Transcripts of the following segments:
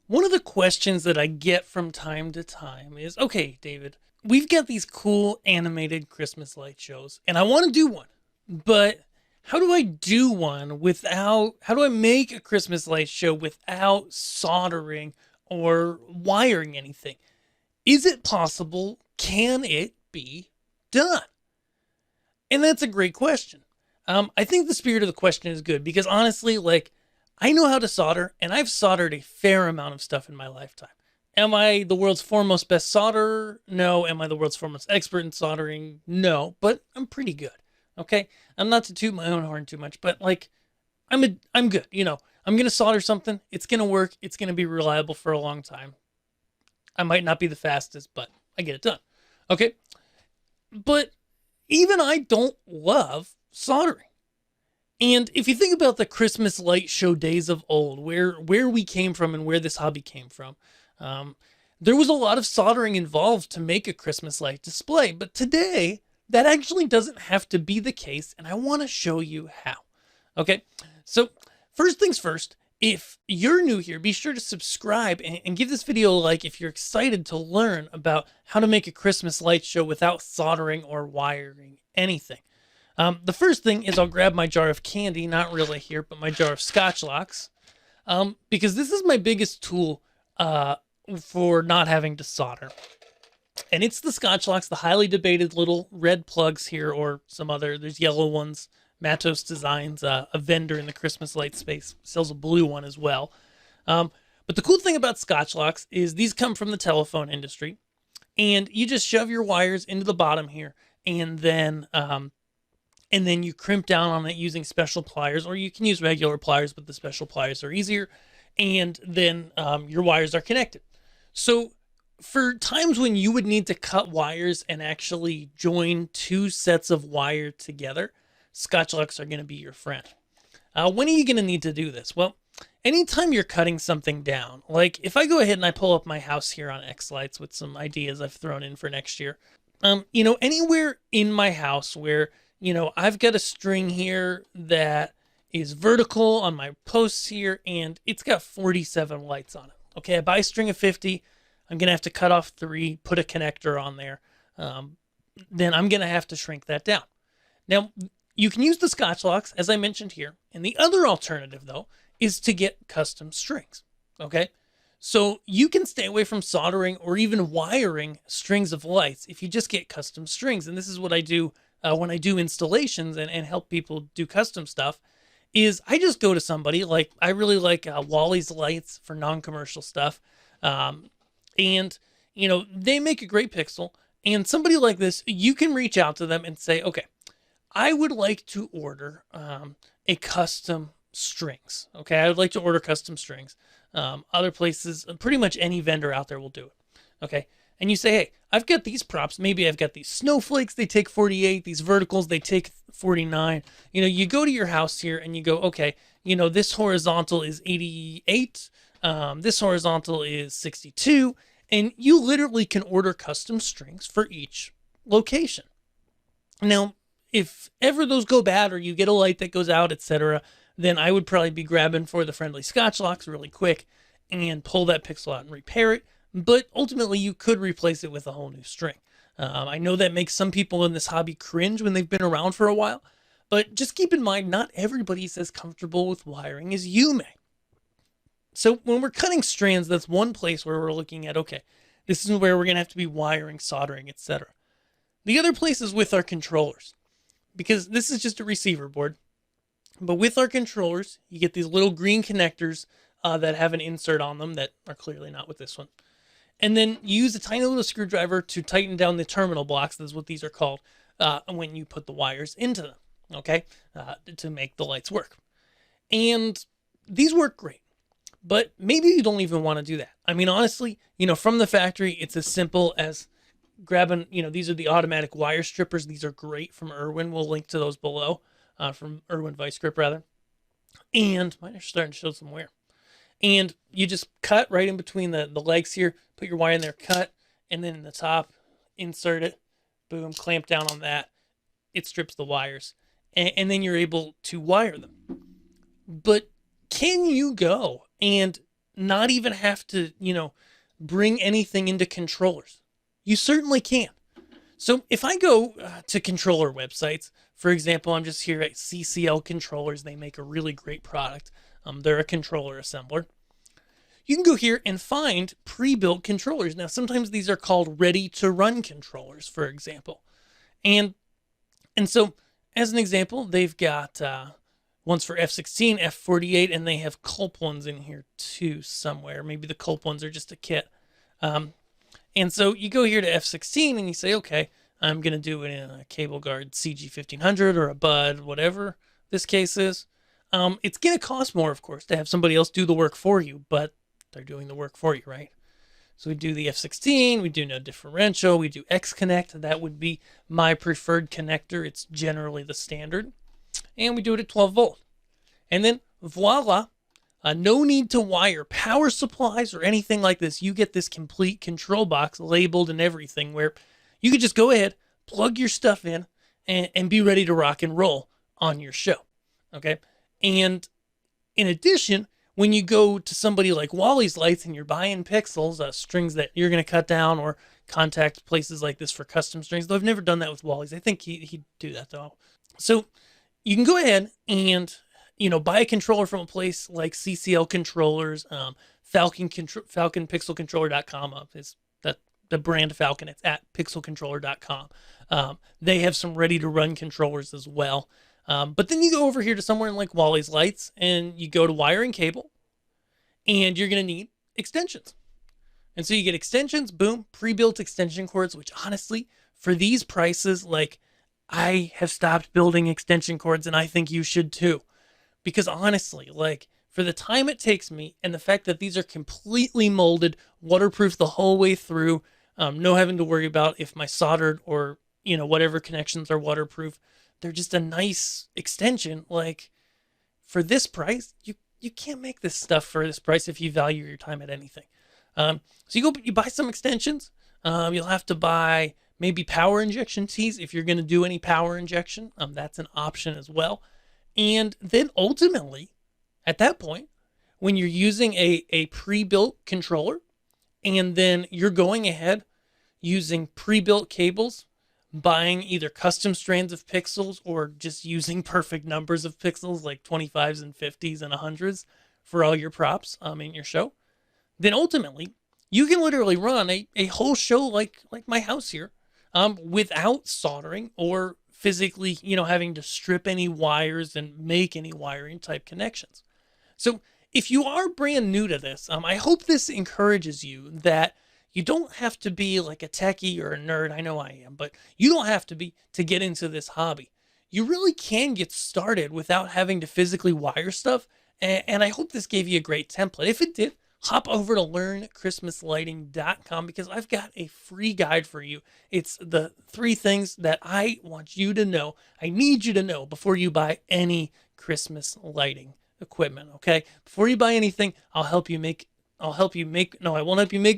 One of the questions that I get from time to time is, okay, David, we've got these cool animated Christmas light shows, and I want to do one, but how do I do one how do I make a Christmas light show without soldering or wiring anything? Is it possible? Can it be done? And that's a great question. I think the spirit of the question is good because honestly, like, I know how to solder and I've soldered a fair amount of stuff in my lifetime. Am I the world's foremost best solderer? No. Am I the world's foremost expert in soldering? No, but I'm pretty good. Okay. I'm not to toot my own horn too much, but like, I'm good. I'm going to solder something. It's going to work. It's going to be reliable for a long time. I might not be the fastest, but I get it done. Okay. But even I don't love soldering. And if you think about the Christmas light show days of old, where we came from and where this hobby came from, um, there was a lot of soldering involved to make a Christmas light display. But today, that actually doesn't have to be the case, and I want to show you how. Okay, so first things first, if you're new here, be sure to subscribe and give this video a like if you're excited to learn about how to make a Christmas light show without soldering or wiring anything. The first thing is I'll grab my jar of candy, not really here, but my jar of Scotchlocks, because this is my biggest tool for not having to solder. And it's the Scotchlocks, the highly debated little red plugs here, or some other, there's yellow ones. Matos Designs, a vendor in the Christmas light space, sells a blue one as well. But the cool thing about Scotchlocks is these come from the telephone industry, and you just shove your wires into the bottom here, and then you crimp down on it using special pliers, or you can use regular pliers, but the special pliers are easier, and then your wires are connected. So for times when you would need to cut wires and actually join two sets of wire together, Scotchlocks are going to be your friend. When are you going to need to do this? Well, anytime you're cutting something down, like if I go ahead and I pull up my house here on X-Lights with some ideas I've thrown in for next year, anywhere in my house where, I've got a string here that is vertical on my posts here, and it's got 47 lights on it. Okay, I buy a string of 50. I'm going to have to cut off 3, put a connector on there. Then I'm going to have to shrink that down. Now, you can use the Scotchlocks, as I mentioned here. And the other alternative, though, is to get custom strings. Okay? So you can stay away from soldering or even wiring strings of lights if you just get custom strings. And this is what I do when I do installations and help people do custom stuff, is I just go to somebody, like I really like Wally's Lights for non-commercial stuff. And, they make a great pixel. And somebody like this, you can reach out to them and say, okay, I would like to order a custom strings. Okay, I would like to order custom strings. Other places, pretty much any vendor out there will do it. Okay, and you say, hey, I've got these props. Maybe I've got these snowflakes. They take 48. These verticals, they take 49. You go to your house here and you go, okay, this horizontal is 88. This horizontal is 62. And you literally can order custom strings for each location. Now, if ever those go bad or you get a light that goes out, etc., then I would probably be grabbing for the friendly Scotchlocks really quick and pull that pixel out and repair it. But ultimately, you could replace it with a whole new string. I know that makes some people in this hobby cringe when they've been around for a while, but just keep in mind, not everybody's as comfortable with wiring as you may. So when we're cutting strands, that's one place where we're looking at, okay, this is where we're going to have to be wiring, soldering, etc. The other place is with our controllers, because this is just a receiver board. But with our controllers, you get these little green connectors that have an insert on them that are clearly not with this one. And then you use a tiny little screwdriver to tighten down the terminal blocks. That's what these are called when you put the wires into them, okay, to make the lights work. And these work great. But maybe you don't even want to do that. I mean, honestly, from the factory, it's as simple as grabbing, these are the automatic wire strippers. These are great from Irwin. We'll link to those below, from Irwin Vice Grip, rather. And mine are starting to show some wear. And you just cut right in between the legs here, put your wire in there, cut, and then in the top, insert it, boom, clamp down on that. It strips the wires. And then you're able to wire them. But can you go and not even have to, bring anything into controllers. You certainly can. So if I go to controller websites, for example, I'm just here at CCL Controllers. They make a really great product. They're a controller assembler. You can go here and find pre-built controllers. Now, sometimes these are called ready-to-run controllers, for example. And so, as an example, they've got ones for F16, F48, and they have culp ones in here too somewhere. Maybe the culp ones are just a kit. And so you go here to F16 and you say, okay, I'm going to do it in a cable guard CG1500 or a Bud, whatever this case is. It's going to cost more, of course, to have somebody else do the work for you, but they're doing the work for you, right? So we do the F16, we do no differential, we do X connect. That would be my preferred connector. It's generally the standard. And we do it at 12 volt. And then voila, no need to wire power supplies or anything like this. You get this complete control box labeled and everything where you could just go ahead, plug your stuff in, and be ready to rock and roll on your show. Okay? And in addition, when you go to somebody like Wally's Lights and you're buying pixels, strings that you're going to cut down, or contact places like this for custom strings, though I've never done that with Wally's. I think he'd do that though. So you can go ahead and, buy a controller from a place like CCL Controllers, FalconPixelController.com is the brand Falcon. It's at pixelcontroller.com. They have some ready-to-run controllers as well. But then you go over here to somewhere like Wally's Lights and you go to wiring cable, and you're going to need extensions. And so you get extensions, boom, pre-built extension cords, which honestly, for these prices, like, I have stopped building extension cords, and I think you should too. Because honestly, like, for the time it takes me and the fact that these are completely molded, waterproof the whole way through, no having to worry about if my soldered or, whatever connections are waterproof, they're just a nice extension. Like, for this price, you can't make this stuff for this price if you value your time at anything. So you buy some extensions. You'll have to buy maybe power injection tees if you're going to do any power injection. That's an option as well. And then ultimately, at that point, when you're using a pre-built controller, and then you're going ahead using pre-built cables, buying either custom strands of pixels or just using perfect numbers of pixels like 25s and 50s and 100s for all your props in your show, then ultimately you can literally run a whole show like my house here without soldering or physically, having to strip any wires and make any wiring type connections. So if you are brand new to this, I hope this encourages you that you don't have to be like a techie or a nerd. I know I am, but you don't have to be to get into this hobby. You really can get started without having to physically wire stuff. And I hope this gave you a great template. If it did, hop over to learnchristmaslighting.com because I've got a free guide for you. It's the 3 things that I want you to know. I need you to know before you buy any Christmas lighting equipment. Okay. Before you buy anything, I won't help you make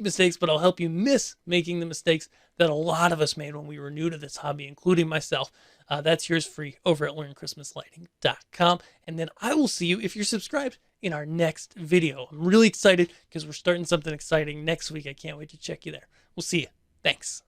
mistakes, but I'll help you miss making the mistakes that a lot of us made when we were new to this hobby, including myself. That's yours free over at learnchristmaslighting.com. And then I will see you if you're subscribed in our next video. I'm really excited because we're starting something exciting next week. I can't wait to check you there. We'll see you. Thanks.